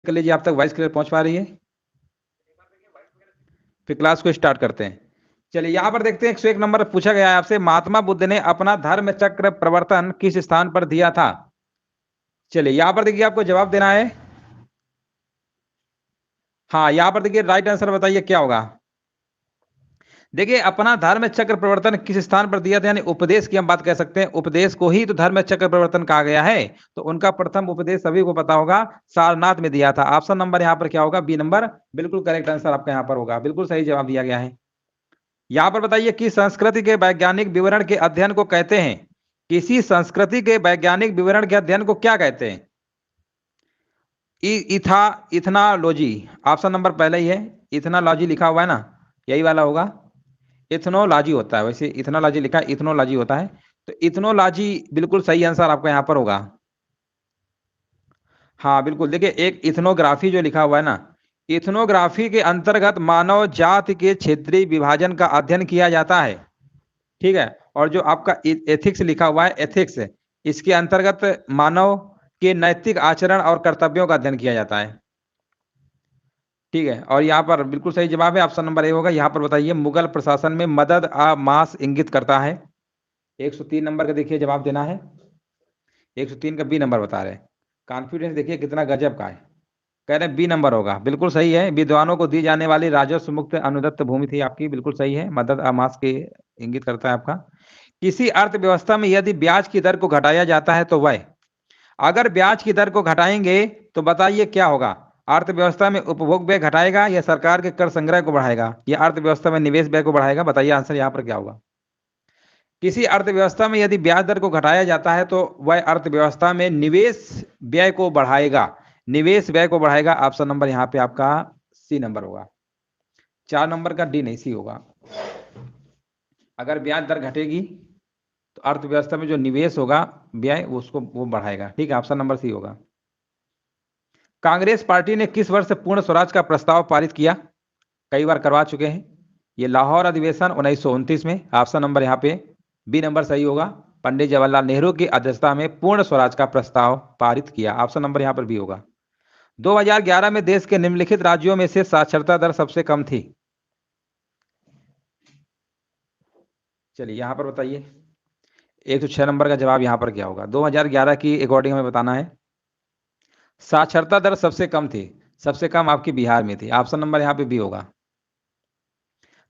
कर लीजिए आप तक वॉइस क्लियर पहुंच पा रही है? फिर क्लास को स्टार्ट करते हैं। चलिए यहां पर देखते हैं 101 नंबर पूछा गया है आपसे, महात्मा बुद्ध ने अपना धर्म चक्र प्रवर्तन किस स्थान पर दिया था? चलिए यहां पर देखिए आपको जवाब देना है। हाँ यहां पर देखिए राइट आंसर बताइए क्या होगा। देखिए अपना धर्म चक्र प्रवर्तन किस स्थान पर दिया था, यानी उपदेश की हम बात कर सकते हैं, उपदेश को ही तो धर्म चक्र प्रवर्तन कहा गया है। तो उनका प्रथम उपदेश सभी को पता होगा, सारनाथ में दिया था। ऑप्शन नंबर यहाँ पर क्या होगा, बी नंबर बिल्कुल करेक्ट आंसर आपका यहाँ पर होगा, बिल्कुल सही जवाब दिया गया है। यहाँ पर बताइए कि संस्कृति के वैज्ञानिक विवरण के अध्ययन को कहते हैं, किसी संस्कृति के वैज्ञानिक विवरण के अध्ययन को क्या कहते हैं? इथनालॉजी, ऑप्शन नंबर पहले ही है, इथनालॉजी लिखा हुआ है ना, यही वाला होगा। इथनोलॉजी होता है, वैसे इथनोलॉजी लिखा है, इथनोलॉजी होता है, तो इथनोलॉजी बिल्कुल सही आंसर आपका यहाँ पर होगा। हाँ बिल्कुल, देखिए एक इथनोग्राफी जो लिखा हुआ है ना, इथनोग्राफी के अंतर्गत मानव जाति के क्षेत्रीय विभाजन का अध्ययन किया जाता है, ठीक है। और जो आपका एथिक्स लिखा हुआ है, एथिक्स, इसके अंतर्गत मानव के नैतिक आचरण और कर्तव्यों का अध्ययन किया जाता है, ठीक है। और यहाँ पर बिल्कुल सही जवाब है, ऑप्शन नंबर ए होगा। यहाँ पर बताइए मुगल प्रशासन में मदद आ मास इंगित करता है। 103 नंबर का देखिए जवाब देना है, 103 का बी नंबर बता रहे हैं। कॉन्फिडेंस देखिए कितना गजब का है, कह रहे हैं बी नंबर होगा, बिल्कुल सही है। विद्वानों को दी जाने वाली राजस्व मुक्त अनुदत्त भूमि थी आपकी, बिल्कुल सही है, मदद आमास के इंगित करता है आपका। किसी अर्थव्यवस्था में यदि ब्याज की दर को घटाया जाता है तो वह, अगर ब्याज की दर को घटाएंगे तो बताइए क्या होगा, अर्थव्यवस्था में उपभोग व्यय घटाएगा या सरकार के कर संग्रह को बढ़ाएगा या अर्थव्यवस्था में निवेश व्यय को बढ़ाएगा? बताइए आंसर यहाँ पर क्या होगा। किसी अर्थव्यवस्था में यदि ब्याज दर को घटाया जाता है तो वह अर्थव्यवस्था में निवेश व्यय को बढ़ाएगा, निवेश व्यय को बढ़ाएगा। ऑप्शन नंबर यहाँ पे आपका सी नंबर होगा, 4 नंबर का डी नहीं, सी होगा। अगर ब्याज दर घटेगी तो अर्थव्यवस्था में जो निवेश होगा व्यय उसको वो बढ़ाएगा, ठीक है, ऑप्शन नंबर सी होगा। कांग्रेस पार्टी ने किस वर्ष पूर्ण स्वराज का प्रस्ताव पारित किया? कई बार करवा चुके हैं ये, लाहौर अधिवेशन 1929 में, ऑप्शन नंबर यहाँ पे बी नंबर सही होगा। पंडित जवाहरलाल नेहरू की अध्यक्षता में पूर्ण स्वराज का प्रस्ताव पारित किया, ऑप्शन नंबर यहाँ पर बी होगा। 2011 में देश के निम्नलिखित राज्यों में से साक्षरता दर सबसे कम थी? चलिए यहाँ पर बताइए 106 नंबर का जवाब यहाँ पर क्या होगा। 2011 की अकॉर्डिंग हमें बताना है, साक्षरता दर सबसे कम थी, सबसे कम आपकी बिहार में थी, ऑप्शन नंबर यहाँ पे बी होगा।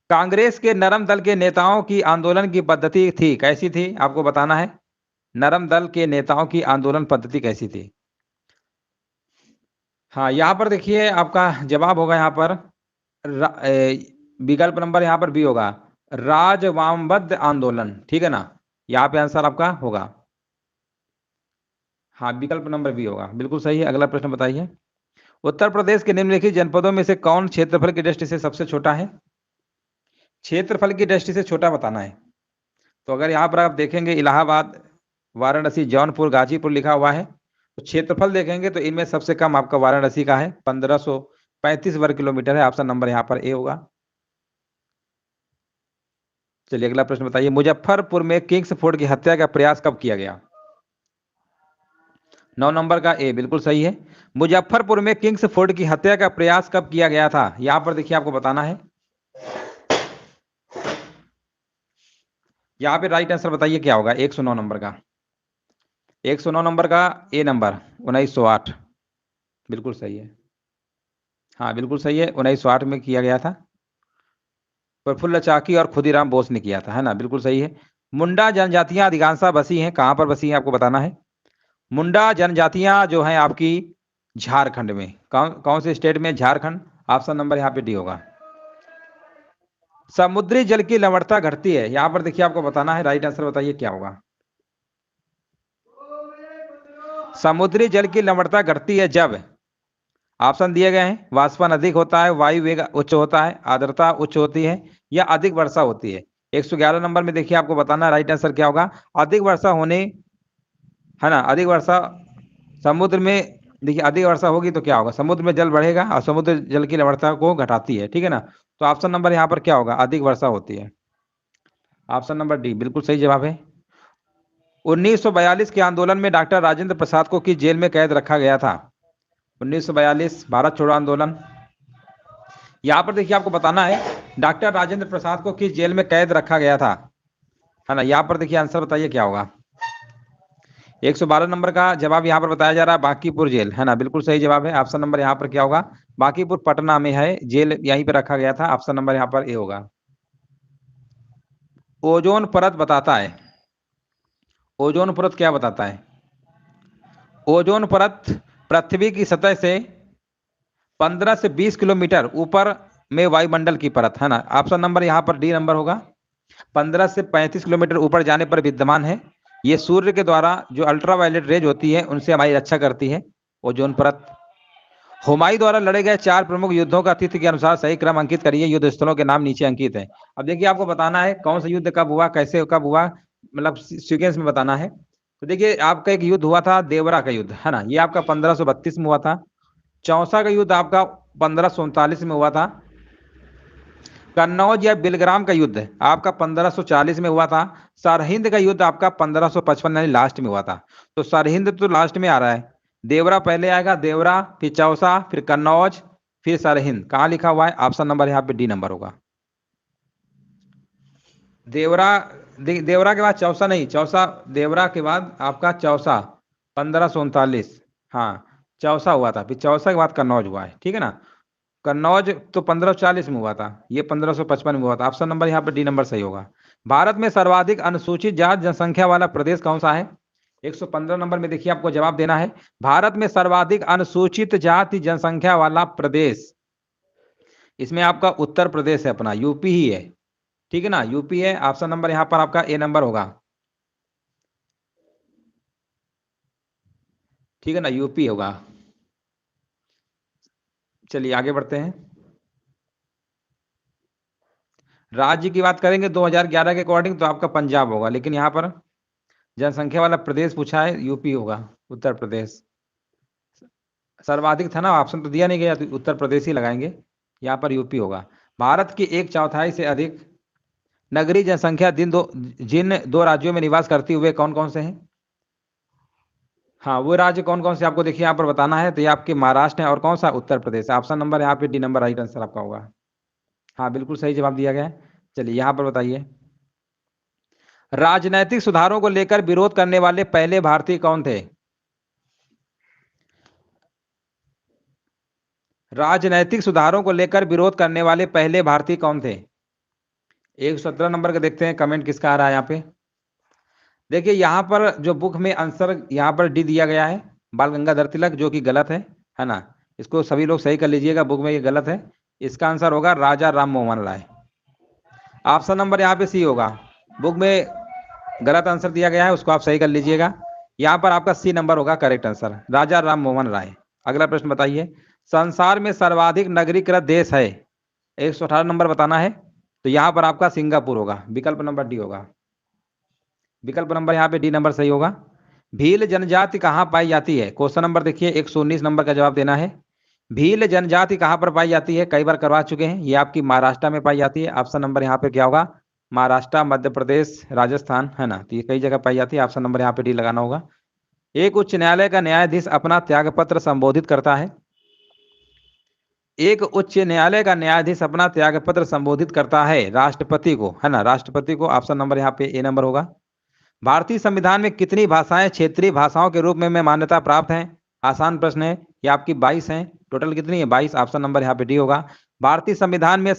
कांग्रेस के नरम दल के नेताओं की आंदोलन की पद्धति थी, कैसी थी आपको बताना है, नरम दल के नेताओं की आंदोलन पद्धति कैसी थी? हाँ यहाँ पर देखिए आपका जवाब होगा यहाँ पर विकल्प नंबर यहाँ पर बी होगा, राजवामबद्ध आंदोलन, ठीक है ना, यहाँ पे आंसर आपका होगा। हाँ विकल्प नंबर बी होगा, बिल्कुल सही है। अगला प्रश्न बताइए, उत्तर प्रदेश के निम्नलिखित जनपदों में से कौन क्षेत्रफल की दृष्टि से सबसे छोटा है? क्षेत्रफल की दृष्टि से छोटा बताना है। तो अगर यहाँ पर आप देखेंगे इलाहाबाद, वाराणसी, जौनपुर, गाजीपुर लिखा हुआ है, तो क्षेत्रफल देखेंगे तो इनमें सबसे कम आपका वाराणसी का है, 1535 वर्ग किलोमीटर है, ऑप्शन नंबर यहाँ पर ए होगा। चलिए अगला प्रश्न बताइए, मुजफ्फरपुर में किंग्स फोर्ड की हत्या का प्रयास कब किया गया? 9 नंबर का ए बिल्कुल सही है। मुजफ्फरपुर में किंग्स फोर्ड की हत्या का प्रयास कब किया गया था, यहां पर देखिए आपको बताना है। यहां पे राइट आंसर बताइए क्या होगा, 109 नंबर का, 109 नंबर का ए नंबर, 1908, बिल्कुल सही है। हाँ बिल्कुल सही है, 1908 में किया गया था, प्रफुल्ल चाकी और खुदीराम बोस ने किया था, है ना, बिल्कुल सही है। मुंडा जनजातियां अधिकांशतः बसी हैं, कहां पर बसी हैं आपको बताना है। मुंडा जनजातियां जो हैं आपकी झारखंड में, कौन कौन से स्टेट में? झारखंड, ऑप्शन नंबर यहाँ पे डी होगा। समुद्री जल की लवणता घटती है, यहां पर देखिए आपको बताना है, राइट आंसर बताइए क्या होगा। समुद्री जल की लवणता घटती है जब, ऑप्शन दिए गए हैं, वाष्पन अधिक होता है, वायु वेग उच्च होता है, आर्द्रता उच्च होती है, या अधिक वर्षा होती है। 111 नंबर में देखिए आपको बताना है राइट आंसर क्या होगा, अधिक वर्षा होने, है ना, अधिक वर्षा समुद्र में, देखिए अधिक वर्षा होगी तो क्या होगा, समुद्र में जल बढ़ेगा और समुद्र जल की लवणता को घटाती है, ठीक है ना। तो ऑप्शन नंबर यहाँ पर क्या होगा, अधिक वर्षा होती है, ऑप्शन नंबर डी बिल्कुल सही जवाब है। 1942 के आंदोलन में डॉक्टर राजेंद्र प्रसाद को किस जेल में कैद रखा गया था? 1942 भारत छोड़ो आंदोलन। यहाँ पर देखिए आपको बताना है डॉक्टर राजेंद्र प्रसाद को किस जेल में कैद रखा गया था, है ना। यहाँ पर देखिए आंसर बताइए क्या होगा। 112 नंबर का जवाब यहाँ पर बताया जा रहा है बांकीपुर जेल, है ना, बिल्कुल सही जवाब है। ऑप्शन नंबर यहाँ पर क्या होगा, बांकीपुर पटना में है जेल, यहीं पर रखा गया था। ऑप्शन नंबर यहाँ पर ए होगा। ओजोन परत बताता है, ओजोन परत क्या बताता है। ओजोन परत पृथ्वी की सतह से 15 से 20 किलोमीटर ऊपर में वायुमंडल की परत, है ना। ऑप्शन नंबर यहाँ पर डी नंबर होगा। 15 से 35 किलोमीटर ऊपर जाने पर विद्यमान है। ये सूर्य के द्वारा जो अल्ट्रावायलेट रेज होती है उनसे हमारी रक्षा करती है ओजोन परत। हुमायूं द्वारा लड़े गए 4 प्रमुख युद्धों का तिथि के अनुसार सही क्रम अंकित करिए। युद्ध स्थलों के नाम नीचे अंकित है। अब देखिए आपको बताना है कौन सा युद्ध कब हुआ, कैसे कब हुआ, मतलब सीक्वेंस में बताना है। तो देखिए आपका एक युद्ध हुआ था देवरा का युद्ध, है ना, ये आपका 1532 में हुआ था। चौसा का युद्ध आपका 1539 में हुआ था। कन्नौज या बिलग्राम का युद्ध आपका 1540 में हुआ था। सरहिंद का युद्ध आपका 1555 यानी लास्ट में हुआ था। तो सरहिंद तो लास्ट में आ रहा है, देवरा पहले आएगा, देवरा फिर चौसा फिर कन्नौज फिर सरहिंद। कहाँ लिखा हुआ है, ऑप्शन नंबर यहाँ पे डी नंबर होगा। देवरा, देवरा के बाद चौसा नहीं, चौसा देवरा के बाद आपका चौसा 1539, हाँ चौसा हुआ था, फिर चौसा के बाद कन्नौज हुआ है, ठीक है ना। कन्नौज तो 1540 में हुआ था, ये 1555 में हुआ था। ऑप्शन नंबर यहाँ पे डी नंबर सही होगा। भारत में सर्वाधिक अनुसूचित जाति जनसंख्या वाला प्रदेश कौन सा है। 115 नंबर में देखिए आपको जवाब देना है। भारत में सर्वाधिक अनुसूचित जाति जनसंख्या वाला प्रदेश, इसमें आपका उत्तर प्रदेश है, अपना यूपी ही है, ठीक है ना, यूपी है। ऑप्शन नंबर यहाँ पर आपका ए नंबर होगा, ठीक है ना, यूपी होगा। चलिए आगे बढ़ते हैं। राज्य की बात करेंगे 2011 के अकॉर्डिंग तो आपका पंजाब होगा, लेकिन यहाँ पर जनसंख्या वाला प्रदेश पूछा है, यूपी होगा, उत्तर प्रदेश। सर्वाधिक था ना, ऑप्शन तो दिया नहीं गया, तो उत्तर प्रदेश ही लगाएंगे, यहाँ पर यूपी होगा। भारत की 1/4 से अधिक नगरीय जनसंख्या जिन दो राज्यों में निवास करती हुए कौन कौन से हैं। हाँ वो राज्य कौन कौन से आपको देखिए यहाँ पर बताना है। तो ये आपके महाराष्ट्र है और कौन सा, उत्तर प्रदेश। ऑप्शन नंबर यहाँ पे डी नंबर राइट आंसर आपका होगा। हाँ बिल्कुल सही जवाब दिया गया है। चलिए यहाँ पर बताइए, राजनैतिक सुधारों को लेकर विरोध करने वाले पहले भारतीय कौन थे। राजनैतिक सुधारों को लेकर विरोध करने वाले पहले भारतीय कौन थे। 117 नंबर का देखते हैं कमेंट किसका आ रहा है यहाँ पे। देखिए यहाँ पर जो बुक में आंसर यहाँ पर डी दिया गया है बाल गंगाधर तिलक, जो कि गलत है ना। इसको सभी लोग सही कर लीजिएगा, बुक में ये गलत है। इसका आंसर होगा राजा राम मोहन राय। ऑप्शन नंबर यहाँ पे सी होगा, बुक में गलत आंसर दिया गया है, उसको आप सही कर लीजिएगा। यहाँ पर आपका सी नंबर होगा करेक्ट आंसर, राजा राम मोहन राय। अगला प्रश्न बताइए, संसार में सर्वाधिक नगरीकृत देश है। 118 नंबर बताना है। तो यहाँ पर आपका सिंगापुर होगा, विकल्प नंबर डी होगा। विकल्प नंबर यहाँ पे डी नंबर सही होगा। भील जनजाति कहाँ पाई जाती है। क्वेश्चन नंबर देखिए 119 नंबर का जवाब देना है। भील जनजाति कहाँ पर पाई जाती है, कई बार करवा चुके हैं, ये आपकी महाराष्ट्र में पाई जाती है। ऑप्शन नंबर यहाँ पे क्या होगा, महाराष्ट्र, मध्य प्रदेश, राजस्थान, है ना। तो ये कई जगह पाई जाती है, ऑप्शन नंबर यहाँ पे डी लगाना होगा। एक उच्च न्यायालय का न्यायाधीश अपना त्यागपत्र संबोधित करता है। एक उच्च न्यायालय का न्यायाधीश अपना त्यागपत्र संबोधित करता है राष्ट्रपति को, है ना, राष्ट्रपति को। ऑप्शन नंबर यहाँ पे ए नंबर होगा। भारतीय संविधान में कितनी भाषाएं क्षेत्रीय भाषाओं के रूप में मान्यता प्राप्त हैं। आसान प्रश्न है, ये आपकी 22 हैं, टोटल कितनी है 22। ऑप्शन नंबर यहाँ पे डी होगा। भारतीय संविधान में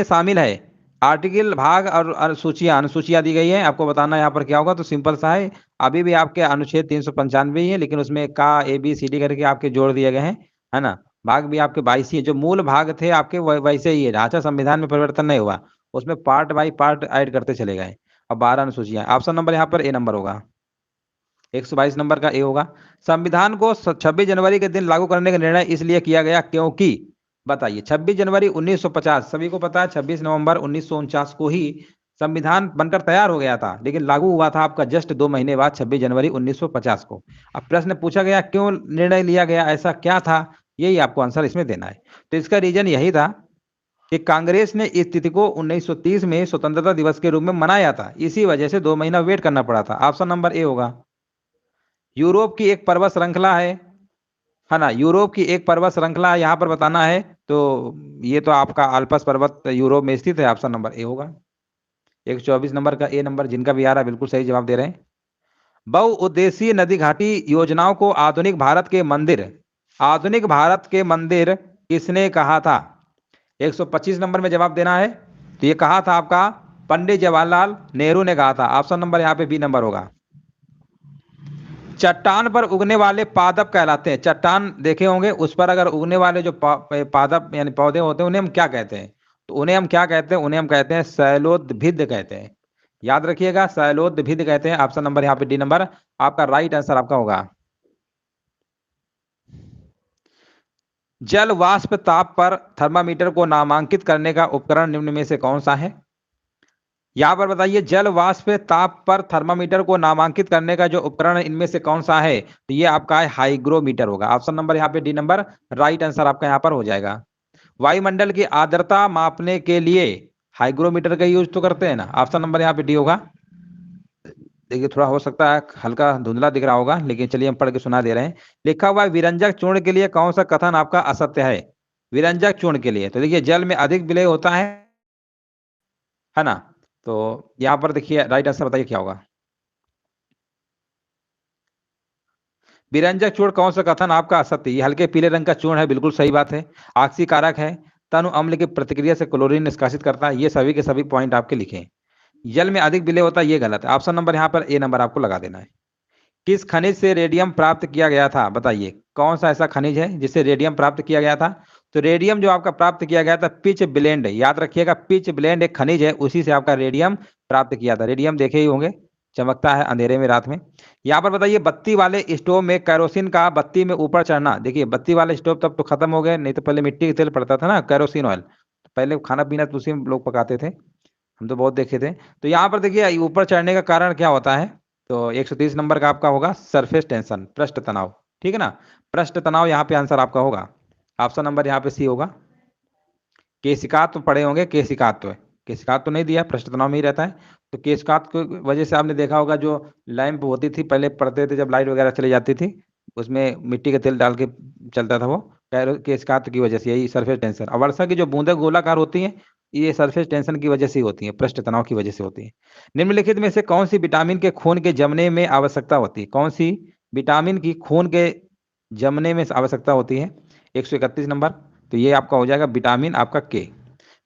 शामिल है आर्टिकल, भाग और अनुसूचियां दी गई है। आपको बताना यहाँ पर क्या होगा, तो सिंपल सा है, अभी भी आपके अनुच्छेद 395 ही है, लेकिन उसमें का ए बी सी डी करके आपके जोड़ दिए गए हैं, है ना। भाग भी आपके 22 ही है, जो मूल भाग थे आपके वैसे ही है, ढांचा संविधान में परिवर्तन नहीं हुआ, उसमें पार्ट बाई पार्ट ऐड करते चले गए। अब 12 अनुसूचियां। ऑप्शन नंबर यहाँ पर ए नंबर होगा, 122 नंबर का ए होगा। संविधान को 26 जनवरी के दिन लागू करने का निर्णय इसलिए किया गया क्योंकि, बताइए 26 जनवरी 1950, सभी को पता है 26 नवंबर 1949 को ही संविधान बनकर तैयार हो गया था, लेकिन लागू हुआ था आपका जस्ट 2 महीने बाद 26 जनवरी 1950 को। अब प्रश्न पूछा गया क्यों निर्णय लिया गया, ऐसा क्या था, यही आपको आंसर इसमें देना है। तो इसका रीजन यही था कि कांग्रेस ने इस तिथि को 1930 में स्वतंत्रता दिवस के रूप में मनाया था, इसी वजह से 2 महीना वेट करना पड़ा था। ऑप्शन नंबर ए होगा। यूरोप की एक पर्वत श्रृंखला है ना, यूरोप की एक पर्वत श्रृंखला यहाँ पर बताना है। तो ये तो आपका आल्पस पर्वत यूरोप में स्थित है, ऑप्शन नंबर ए होगा। 124 नंबर का ए नंबर जिनका भी आ रहा है बिल्कुल सही जवाब दे रहे हैं। बहुउद्देशीय नदी घाटी योजनाओं को आधुनिक भारत के मंदिर किसने कहा था? 125 नंबर में जवाब देना है। तो ये कहा था आपका पंडित जवाहरलाल नेहरू ने कहा था। ऑप्शन नंबर यहाँ पे बी नंबर होगा। चट्टान पर उगने वाले पादप कहलाते हैं। चट्टान देखे होंगे, उस पर अगर उगने वाले जो पादप यानी पौधे होते हैं उन्हें हम क्या कहते हैं? तो उन्हें हम क्या कहते हैं? उन्हें हम कहते हैं शैलोद्भिद कहते हैं। याद रखिएगा, शैलोद्भिद कहते हैं। ऑप्शन नंबर यहाँ पे डी नंबर आपका राइट आंसर आपका होगा। जल वाष्प ताप पर थर्मामीटर को नामांकित करने का उपकरण निम्न में से कौन सा है? यहां पर बताइए, जल वाष्प ताप पर थर्मामीटर को नामांकित करने का जो उपकरण इनमें से कौन सा है? तो ये आपका है हाइग्रोमीटर होगा। ऑप्शन नंबर यहाँ पे डी नंबर राइट आंसर आपका यहाँ पर हो जाएगा। वायुमंडल की आर्द्रता मापने के लिए हाइग्रोमीटर का यूज तो करते हैं ना। ऑप्शन नंबर यहाँ पे डी होगा। देखिए थोड़ा हो सकता है हल्का धुंधला दिख रहा होगा, लेकिन चलिए हम पढ़ के सुना दे रहे हैं। लिखा हुआ है विरंजक चूर्ण के लिए कौन सा कथन आपका असत्य है? विरंजक चूर्ण के लिए तो देखिए जल में अधिक विलय होता है ना। तो यहां पर देखिए राइट आंसर बताइए क्या होगा। विरंजक चूर्ण कौन सा कथन आपका असत्य? ये हल्के पीले रंग का चूर्ण है, बिल्कुल सही बात है। ऑक्सीकारक है, तनु अम्ल की प्रतिक्रिया से क्लोरीन निष्कासित करता है। ये सभी के सभी पॉइंट आपके लिखे। जल में अधिक विलय होता है, ये गलत है। ऑप्शन नंबर यहाँ पर ए नंबर आपको लगा देना है। किस खनिज से रेडियम प्राप्त किया गया था? बताइए कौन सा ऐसा खनिज है जिससे रेडियम प्राप्त किया गया था? तो रेडियम जो आपका प्राप्त किया गया था पिच ब्लेंड, याद रखिएगा पिच ब्लेंड एक खनिज है, उसी से आपका रेडियम प्राप्त किया था। रेडियम देखे ही होंगे, चमकता है अंधेरे में रात में। यहाँ पर बताइए, बत्ती वाले स्टोव में कैरोसिन का बत्ती में ऊपर चढ़ना। देखिए बत्ती वाले स्टोव तब तो खत्म हो गए, नहीं तो पहले मिट्टी का तेल पड़ता था ना, कैरोसिन ऑयल। पहले खाना पीना तो उसी में लोग पकाते थे, हम तो बहुत देखे थे। तो यहाँ पर देखिए ऊपर चढ़ने का कारण क्या होता है? तो 130 नंबर का आपका होगा सरफेस टेंशन, पृष्ठ तनाव। ठीक है ना, पृष्ठ तनाव यहाँ पे आंसर आपका होगा। ऑप्शन नंबर यहाँ पे सी होगा। केशिकात तो पढ़े होंगे, केशिकात तो है, केशिकात तो नहीं दिया, पृष्ठ तनाव में ही रहता है। तो केशिकात की वजह से आपने देखा होगा जो लैंप होती थी पहले पढ़ते थे, जब लाइट वगैरह चली जाती थी उसमें मिट्टी का तेल डाल के चलता था वो, केशिकात की वजह से, यही सरफेस टेंशन। और वर्षा की जो बूंदें गोलाकार होती हैं, ये सरफेस टेंशन की वजह से ही होती है, पृष्ठ तनाव की वजह से होती है। निम्नलिखित में से कौन सी विटामिन के खून के जमने में आवश्यकता होती है? कौन सी विटामिन की खून के जमने में आवश्यकता होती है? 131 नंबर। तो ये आपका हो जाएगा विटामिन आपका के।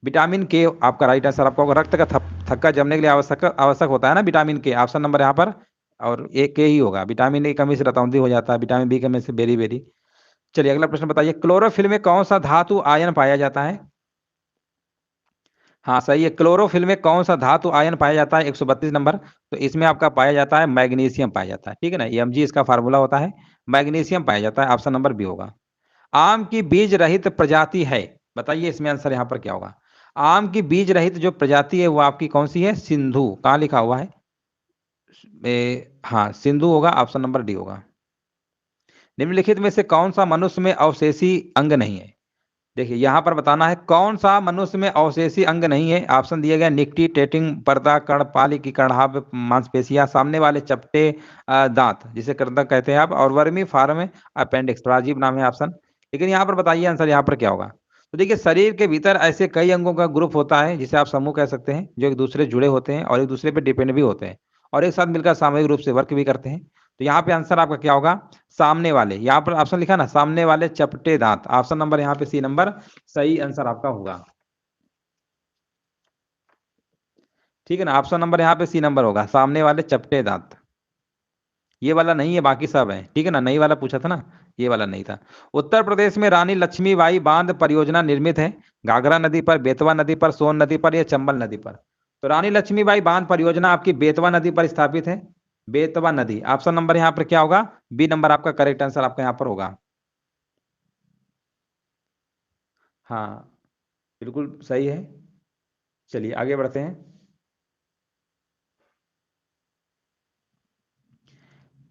विटामिन के आपका राइट आंसर आपका होगा। रक्त का थक्का जमने के लिए आवश्यक होता है ना विटामिन के। ऑप्शन नंबर यहाँ पर और ए के ही होगा। विटामिन ए की कमी से रतौंधी हो जाता है, विटामिन बी की कमी से बेरी बेरी। चलिए अगला प्रश्न बताइए, क्लोरोफिल में कौन सा धातु आयन पाया जाता है? हाँ सही है, क्लोरोफिल में कौन सा धातु आयन पाया जाता है? 132 नंबर। तो इसमें आपका पाया जाता है मैग्नीशियम पाया जाता है। ठीक है ना, Mg इसका फार्मूला होता है, मैग्नीशियम पाया जाता है। ऑप्शन नंबर बी होगा। आम की बीज रहित प्रजाति है, बताइए इसमें आंसर यहाँ पर क्या होगा? आम की बीज रहित जो प्रजाति है वो आपकी कौन सी है? सिंधु। कहाँ लिखा हुआ है? हाँ सिंधु होगा। ऑप्शन नंबर डी होगा। निम्नलिखित में से कौन सा मनुष्य में अवशेषी अंग नहीं है? देखिए यहां पर बताना है कौन सा मनुष्य में अवशेषी अंग नहीं है। ऑप्शन दिए गए निकटी, टेटिंग, पर्दा, कर्णपाली की कर्णहाभ मांसपेशियां, सामने वाले चपटे दांत जिसे कर्णक कहते हैं आप, और वर्मी फार्म अपेंडिक्स। थोड़ा अजीब नाम है ऑप्शन, लेकिन यहाँ पर बताइए आंसर यहाँ पर क्या होगा। तो देखिए शरीर के भीतर ऐसे कई अंगों का ग्रुप होता है जिसे आप समूह कह सकते हैं, जो एक दूसरे जुड़े होते हैं और एक दूसरे पर डिपेंड भी होते हैं और एक साथ मिलकर सामूहिक रूप से वर्क भी करते हैं। तो यहाँ पे आंसर आपका क्या होगा? सामने वाले, यहाँ पर ऑप्शन लिखा ना सामने वाले चपटे दांत। ऑप्शन नंबर यहाँ पे सी नंबर सही आंसर आपका होगा। ठीक है ना, ऑप्शन नंबर यहाँ पे सी नंबर होगा, सामने वाले चपटे दांत। ये वाला नहीं है, बाकी सब है। ठीक है ना, नहीं वाला पूछा था ना, ये वाला नहीं था। उत्तर प्रदेश में रानी लक्ष्मीबाई बांध परियोजना निर्मित है घाघरा नदी पर, बेतवा नदी पर, सोन नदी पर या चंबल नदी पर? तो रानी लक्ष्मीबाई बांध परियोजना आपकी बेतवा नदी पर स्थापित है, बेतवा नदी। ऑप्शन नंबर यहाँ पर क्या होगा? बी नंबर आपका करेक्ट आंसर आपका यहाँ पर होगा। हाँ बिल्कुल सही है। चलिए आगे बढ़ते हैं।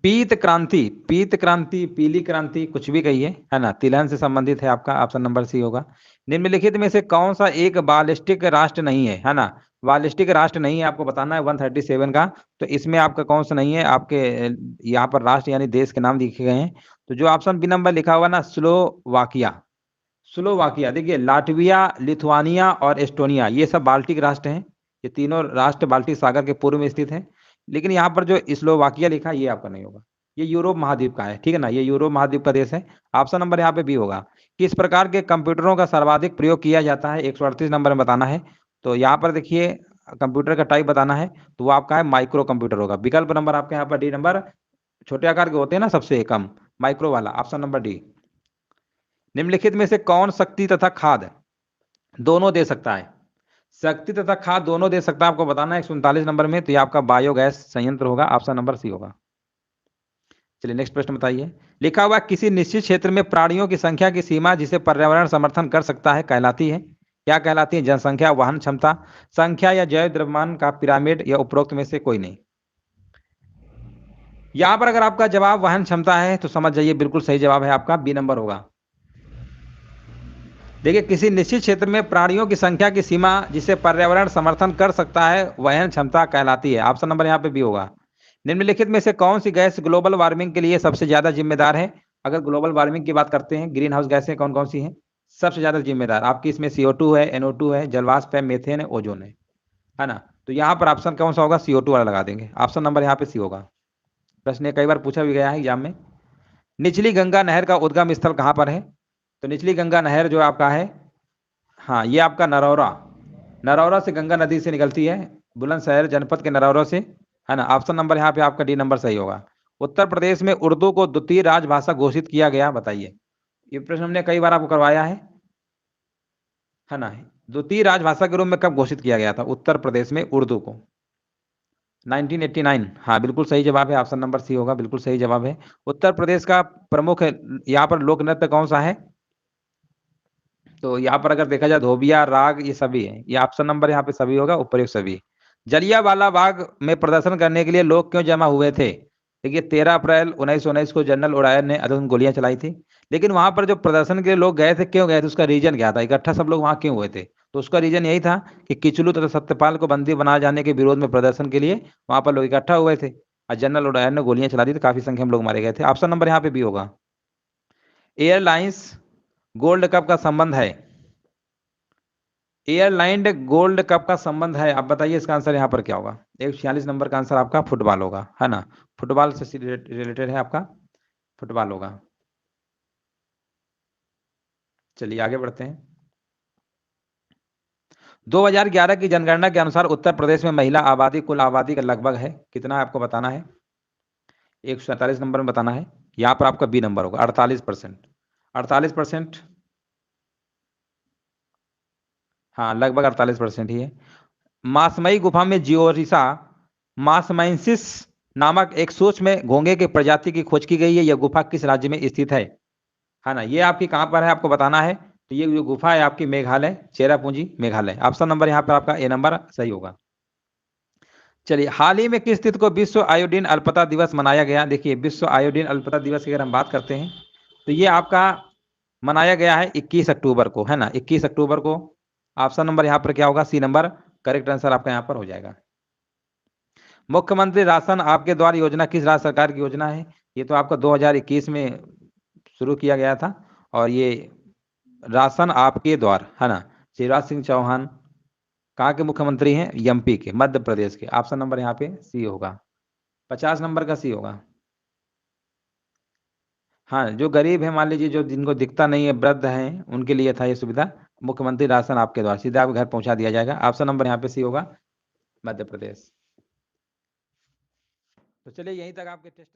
पीत क्रांति, पीली क्रांति, कुछ भी कहिए, है ना, तिलहन से संबंधित है आपका। ऑप्शन नंबर सी होगा। निम्नलिखित में से कौन सा एक बालिस्टिक राष्ट्र नहीं है ना? बालिस्टिक राष्ट्र नहीं है, आपको बताना है 137 का। तो इसमें आपका कौन सा नहीं है, आपके यहाँ पर राष्ट्र यानी देश के नाम लिखे गए हैं। तो जो ऑप्शन बी नंबर लिखा हुआ ना, स्लोवाकिया। स्लोवाकिया, देखिए लाटविया, लिथुआनिया और एस्टोनिया ये सब बाल्टिक राष्ट्र हैं। ये तीनों राष्ट्र बाल्टिक सागर के पूर्व में स्थित हैं। लेकिन यहाँ पर जो स्लोवाकिया लिखा है ये आपका नहीं होगा, ये यूरोप महाद्वीप का है, ठीक है ना, ये यूरोप महाद्वीप का देश है। ऑप्शन नंबर यहाँ पे बी होगा। किस प्रकार के कंप्यूटरों का सर्वाधिक प्रयोग किया जाता है, 138 नंबर में बताना है। तो यहाँ पर देखिए कंप्यूटर का टाइप बताना है, तो वो आपका है माइक्रो कंप्यूटर होगा। विकल्प नंबर आपके यहाँ पर डी नंबर, छोटे आकार के होते हैं ना सबसे कम, माइक्रो वाला, ऑप्शन नंबर डी। निम्नलिखित में से कौन शक्ति तथा खाद दोनों दे सकता है? शक्ति तथा खाद दोनों दे सकता है, आपको बताना है 139 नंबर में। तो ये आपका बायोगैस संयंत्र होगा, ऑप्शन नंबर सी होगा। चलिए नेक्स्ट प्रश्न बताइए। लिखा हुआ किसी निश्चित क्षेत्र में प्राणियों की संख्या की सीमा जिसे पर्यावरण समर्थन कर सकता है कहलाती है, क्या कहलाती है? जनसंख्या, वहन क्षमता, संख्या या जैव द्रव्यमान का पिरामिड, या उपरोक्त में से कोई नहीं। यहां पर अगर आपका जवाब वहन क्षमता है तो समझ जाइए बिल्कुल सही जवाब है आपका, बी नंबर होगा। देखिए किसी निश्चित क्षेत्र में प्राणियों की संख्या की सीमा जिसे पर्यावरण समर्थन कर सकता है वहन क्षमता कहलाती है, ऑप्शन नंबर यहाँ पे भी होगा। निम्नलिखित में से कौन सी गैस ग्लोबल वार्मिंग के लिए सबसे ज्यादा जिम्मेदार है? अगर ग्लोबल वार्मिंग की बात करते हैं, ग्रीन हाउस गैसें कौन कौन सी हैं सबसे ज्यादा जिम्मेदार आपकी? इसमें CO2 है, NO2 है, जलवाष्प है, मेथेन है, ओजोन है ना। तो यहाँ पर ऑप्शन कौन सा होगा? CO2 वाला लगा देंगे, ऑप्शन नंबर यहाँ पे सी होगा। प्रश्न कई बार पूछा भी गया है एग्जाम में। निचली गंगा नहर का उद्गम स्थल कहाँ पर है? तो निचली गंगा नहर जो आपका है, हाँ ये आपका नरौरा, नरौरा से गंगा नदी से निकलती है, बुलंदशहर जनपद के नरौरा से, है ना। ऑप्शन नंबर यहाँ पे आपका डी नंबर सही होगा। उत्तर प्रदेश में उर्दू को द्वितीय राजभाषा घोषित किया गया, बताइए। ये प्रश्न हमने कई बार आपको करवाया है ना। द्वितीय राजभाषा के रूप में कब घोषित किया गया था उत्तर प्रदेश में उर्दू को? 1989, हाँ बिल्कुल सही जवाब है, ऑप्शन नंबर सी होगा, बिल्कुल सही जवाब है। उत्तर प्रदेश का प्रमुख यहाँ पर लोक नृत्य कौन सा है? तो यहाँ पर अगर देखा जाए धोबिया, राग, ये सभी है, ये ऑप्शन नंबर यहाँ पे सभी होगा, उपयुक्त सभी। जलियांवाला बाग में प्रदर्शन करने के लिए लोग क्यों जमा हुए थे? देखिए 13 अप्रैल 1919 को जनरल उडायर ने आतंक गोलियां चलाई थी। लेकिन वहां पर जो प्रदर्शन के लिए लोग गए थे, क्यों गए थे, उसका रीजन क्या था, इकट्ठा सब लोग वहां क्यों हुए थे? तो उसका रीजन यही था कि किचलू तथा सत्यपाल को बंदी बनाए जाने के विरोध में प्रदर्शन के लिए वहां पर लोग इकट्ठा हुए थे, और जनरल उडायर ने गोलियां चला दी, तो काफी संख्या में लोग मारे गए थे। ऑप्शन नंबर यहाँ पे भी होगा। एयरलाइंस गोल्ड कप का संबंध है, एयरलाइन गोल्ड कप का संबंध है, आप बताइए इसका आंसर यहाँ पर क्या होगा? 146 नंबर का आंसर आपका फुटबॉल होगा, है ना। फुटबॉल से रिलेटेड है आपका, फुटबॉल होगा। चलिए आगे बढ़ते हैं। 2011 की जनगणना के अनुसार उत्तर प्रदेश में महिला आबादी कुल आबादी का लगभग है, कितना है आपको बताना है? 147 नंबर में बताना है। यहाँ पर आपका बी नंबर होगा, 48%। 48%, हाँ लगभग 48% ही है। मासमई गुफा में जियोरिसा मासमेंसिस नामक एक सूक्ष्म घोंघे के प्रजाति की खोज की गई है। यह गुफा किस राज्य में स्थित है ना। ये आपकी कहां पर है आपको बताना है। तो ये जो गुफा है आपकी मेघालय, चेरापूंजी मेघालय, ऑप्शन नंबर यहाँ पर आपका ए नंबर सही होगा। चलिए हाल ही में किस तिथि को विश्व आयोडीन अल्पता दिवस मनाया गया? देखिए विश्व आयोडीन अल्पता दिवस की अगर हम बात करते हैं तो ये आपका मनाया गया है 21 अक्टूबर को, है ना, 21 अक्टूबर को। ऑप्शन नंबर यहाँ पर क्या होगा? सी नंबर करेक्ट आंसर आपका यहाँ पर हो जाएगा। मुख्यमंत्री राशन आपके द्वार योजना किस राज्य सरकार की योजना है? ये तो आपका 2021 में शुरू किया गया था, और ये राशन आपके द्वार, है ना, शिवराज सिंह चौहान कहाँ के मुख्यमंत्री हैं? MP के, मध्य प्रदेश के। ऑप्शन नंबर यहाँ पे सी होगा, 50 नंबर का सी होगा। हाँ जो गरीब है, मान लीजिए जो जिनको दिखता नहीं है, वृद्ध हैं, उनके लिए था ये सुविधा, मुख्यमंत्री राशन आपके द्वारा सीधे आपके घर पहुंचा दिया जाएगा। ऑप्शन नंबर यहाँ पे सी होगा, मध्य प्रदेश। तो चलिए यहीं तक आपके टेस्ट